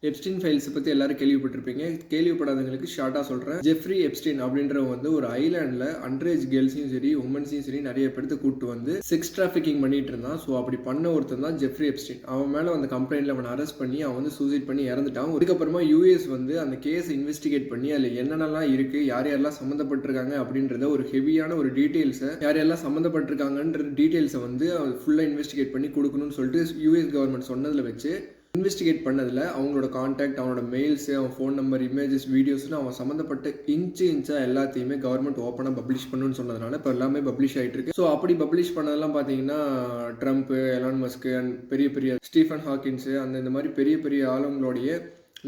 Epstein files பற்றி எல்லாரும் கேள்விப்பட்டிருப்பீங்க. கேள்விப்படாதவங்களுக்கு ஷார்ட்டாக சொல்கிறேன். ஜெஃப்ரி எப்ஸ்டீன் அப்படின்றவங்க வந்து ஒரு ஐலாண்டில் அண்டரேஜ் கேர்ள்ஸையும் சரி உமன்ஸையும் சரி நிறைய பேருக்கு கூப்பிட்டு வந்து செக்ஸ் டிராஃபிக்கிங் பண்ணிட்டு இருந்தான். ஸோ அப்படி பண்ண ஒருத்தன் தான் ஜெஃப்ரி எப்ஸ்டீன். அவன் மேலே அந்த கம்ப்ளைண்ட்டில் அவனை அரெஸ்ட் பண்ணி அவன் வந்து சூசைட் பண்ணி இறந்துட்டான். அதுக்கப்புறமா யூஎஸ் வந்து அந்த கேஸை இன்வெஸ்டிகேட் பண்ணி அதில் என்னென்னலாம் இருக்குது, யார் யாரெல்லாம் சம்மந்தப்பட்டிருக்காங்க அப்படின்றத ஒரு ஹெவியான ஒரு டீட்டெயில்ஸை யார் யாரெல்லாம் சம்மந்தப்பட்டிருக்காங்கன்ற டீட்டெயில்ஸை வந்து ஃபுல்லாக இன்வெஸ்டிகேட் பண்ணி கொடுக்கணும்னு சொல்லிட்டு யூஎஸ் கவர்மெண்ட் சொன்னதில் வச்சு இன்வெஸ்டிகேட் பண்ணதில் அவங்களோட கான்டாக்ட், அவனோட மெயில்ஸு, அவன் ஃபோன் நம்பர், இமேஜஸ், வீடியோஸ்னு அவன் சம்மந்தப்பட்ட இன்ச்சாக எல்லாத்தையுமே கவர்மெண்ட் ஓப்பனாக பப்ளிஷ் பண்ணணும்னு சொன்னதுனால இப்போ எல்லாமே பப்ளிஷ் ஆகிட்டு இருக்கு. ஸோ அப்படி பப்ளிஷ் பண்ணதெல்லாம் பார்த்தீங்கன்னா ட்ரம்ப், எலான் மஸ்க் அண்ட் பெரிய பெரிய ஸ்டீஃபன் ஹாக்கின்ஸு இந்த மாதிரி பெரிய பெரிய ஆளுங்களுடைய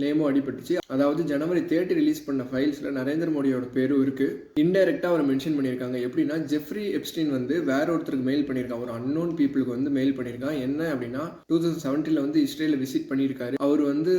நேமும் அடிபட்டுச்சு. அதாவது ஜனவரி 30 ரிலீஸ் பண்ண ஃபைல்ஸில் நரேந்திர மோடியோட பேரும் இருக்குது. இன்டைரக்டாக அவர் மென்ஷன் பண்ணியிருக்காங்க. எப்படின்னா ஜெஃப்ரி எப்ஸ்டீன் வந்து வேற ஒருத்தருக்கு மெயில் பண்ணியிருக்கான், ஒரு அன்னோன் பீப்புளுக்கு வந்து மெயில் பண்ணியிருக்கான். என்ன அப்படின்னா 2017 வந்து இஸ்ரேலை விசிட் பண்ணியிருக்காரு. அவர் வந்து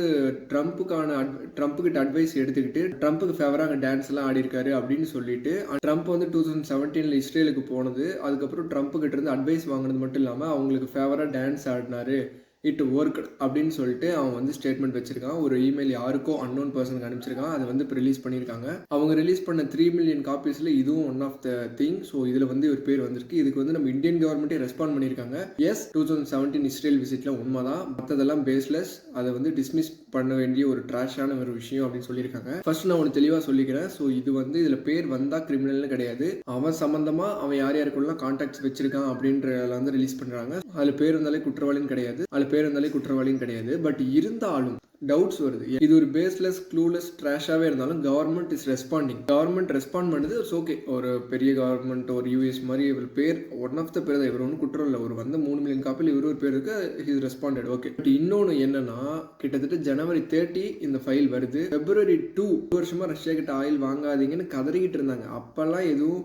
ட்ரம்ப்புக்கிட்ட அட்வைஸ் எடுத்துக்கிட்டு ட்ரம்ப்புக்கு ஃபேவராக டான்ஸ் எல்லாம் ஆடி இருக்காரு அப்படின்னு சொல்லிட்டு ட்ரம்ப் வந்து 2017 இஸ்ரேலுக்கு போனது, அதுக்கப்புறம் ட்ரம்ப் கிட்ட இருந்து அட்வைஸ் வாங்கினது மட்டும் இல்லாமல் அவங்களுக்கு ஃபேவராக டான்ஸ் ஆடினாரு, இட் ஒர்க் அப்படின்னு சொல்லிட்டு அவன் வந்து ஸ்டேட்மெண்ட் வச்சிருக்கான். ஒரு இமெயில் யாருக்கோ அன்னோன் பர்சனுக்கு அனுப்பிச்சிருக்கான். அதை வந்து இப்போ ரிலீஸ் பண்ணியிருக்காங்க. அவங்க ரிலீஸ் பண்ண 3 மில்லியன் காப்பீஸில் இதுவும் one of the thing. So இதில் வந்து ஒரு பேர் வந்திருக்கு. இதுக்கு வந்து நம்ம இந்தியன் கவர்மெண்ட்டே ரெஸ்பாண்ட் பண்ணியிருக்காங்க. எஸ், 2017 இஸ்ரேல் விசிட்டில் உண்மைதான், மற்றதெல்லாம் பேஸ்லெஸ், அதை வந்து டிஸ்மிஸ் பண்ண வேண்டிய ஒரு ட்ராஷான ஒரு விஷயம் அப்படின்னு சொல்லியிருக்காங்க. ஃபர்ஸ்ட் நான் ஒன்று தெளிவாக சொல்லிக்கிறேன். ஸோ இது வந்து இதில் பேர் வந்தால் கிரிமினல்னு கிடையாது. அவன் சம்மந்தமாக அவன் யார் யாருக்குள்ள கான்டாக்ட்ஸ் வச்சிருக்கான் அப்படின்றத வந்து ரிலீஸ் பண்ணுறாங்க. அதில் பேர் இருந்தாலே குற்றவாளின்னு கிடையாது, பேர் இருந்தாலே குற்றவாளியும் கிடையாது. பட் இருந்தாலும் டவுட்ஸ் வருது. இது ஒரு பேஸ்லெஸ், க்ளூலெஸ், ட்ராஷாகவே இருந்தாலும் government is responding. Government respond பண்ணுது, இட்ஸ் ஓகே. ஒரு பெரிய கவர்மெண்ட், ஒரு யூஎஸ் மாதிரி இவர் பேர் ஒன் ஆஃப் த பேர் தான். இவர் ஒன்றும் குற்றம் இல்லை. ஒரு வந்து 3 மில்லியன் காப்பியில் இவர் ஒரு பேர் இருக்கு, ஹி ரெஸ்பாண்டட், ஓகே. பட் இன்னொன்று என்னன்னா, கிட்டத்தட்ட ஜனவரி 30 இந்த ஃபைல் வருது. February 2 வருஷமா ரஷ்யா கிட்ட ஆயில் வாங்காதீங்கன்னு கதறிக்கிட்டு இருந்தாங்க. அப்பெல்லாம் எதுவும்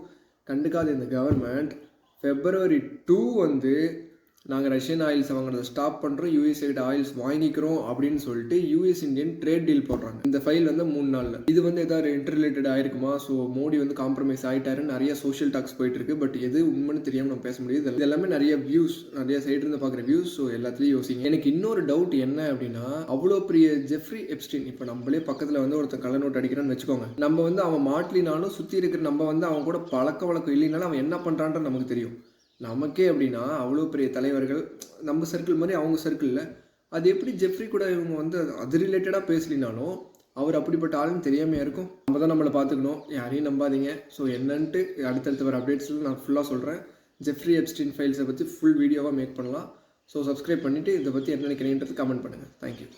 கண்டுக்காத இந்த கவர்மெண்ட் February 2 வந்து நாங்கள் ரஷ்யன் ஆயில்ஸ் வாங்குறத ஸ்டாப் பண்ணுறோம், யூஎஸ் கிட்ட ஆயில்ஸ் வாங்கிக்கிறோம் அப்படின்னு சொல்லிட்டு யூஎஸ் இந்தியன் ட்ரேட் டீல் போடுறாங்க. இந்த ஃபைல் வந்து 3 நாளில். இது வந்து ஏதாவது இன்டர்ரிலேட்டட் ஆயிருக்குமா? ஸோ மோடி வந்து காம்ப்ரமைஸ் ஆகிட்டாருன்னு நிறைய சோஷியல் டாக்ஸ் போயிட்டு இருக்கு. பட் எது உண்மைன்னு தெரியாமல் நம்ம பேச முடியுது. இது எல்லாமே நிறைய வியூஸ், நிறைய சைடு இருந்து பார்க்குற வியூஸ். ஸோ எல்லாத்துலேயும் யோசிங்க. எனக்கு இன்னொரு டவுட் என்ன அப்படின்னா, அவ்வளோ பெரிய ஜெஃப்ரி எப்ஸ்டீன், இப்போ நம்மளே பக்கத்தில் வந்து ஒருத்தர் கள்ள நோட் அடிக்கிறான்னு வச்சுக்கோங்க. நம்ம வந்து அவன் மாட்டினாலும் சுற்றி இருக்கிற நம்ம வந்து அவன் கூட பழக்க வழக்கம் இல்லைனாலும் அவன் என்ன பண்ணுறான்னு நமக்கு தெரியும். நமக்கே அப்படின்னா அவ்வளோ பெரிய தலைவர்கள் நம்ம சர்க்கிள் மாதிரி அவங்க சர்க்கிளில், அது எப்படி ஜெஃப்ரி கூட இவங்க வந்து அது ரிலேட்டடாக பேசலினாலும் அவர் அப்படிப்பட்ட ஆளுன்னு தெரியாமையா இருக்கும். நம்ம தான் நம்மளை பார்த்துக்கணும், யாரையும் நம்பாதீங்க. ஸோ என்னன்ட்டு அடுத்தடுத்து வர அப்டேட்ஸில் நான் ஃபுல்லாக சொல்கிறேன். ஜெஃப்ரி எப்ஸ்டீன் ஃபைல்ஸை பற்றி ஃபுல் வீடியோவாக மேக் பண்ணலாம். ஸோ சப்ஸ்கிரைப் பண்ணிவிட்டு இதை பற்றி என்ன நினைக்கிறீன்றது கமெண்ட் பண்ணுங்கள். தேங்க்யூ.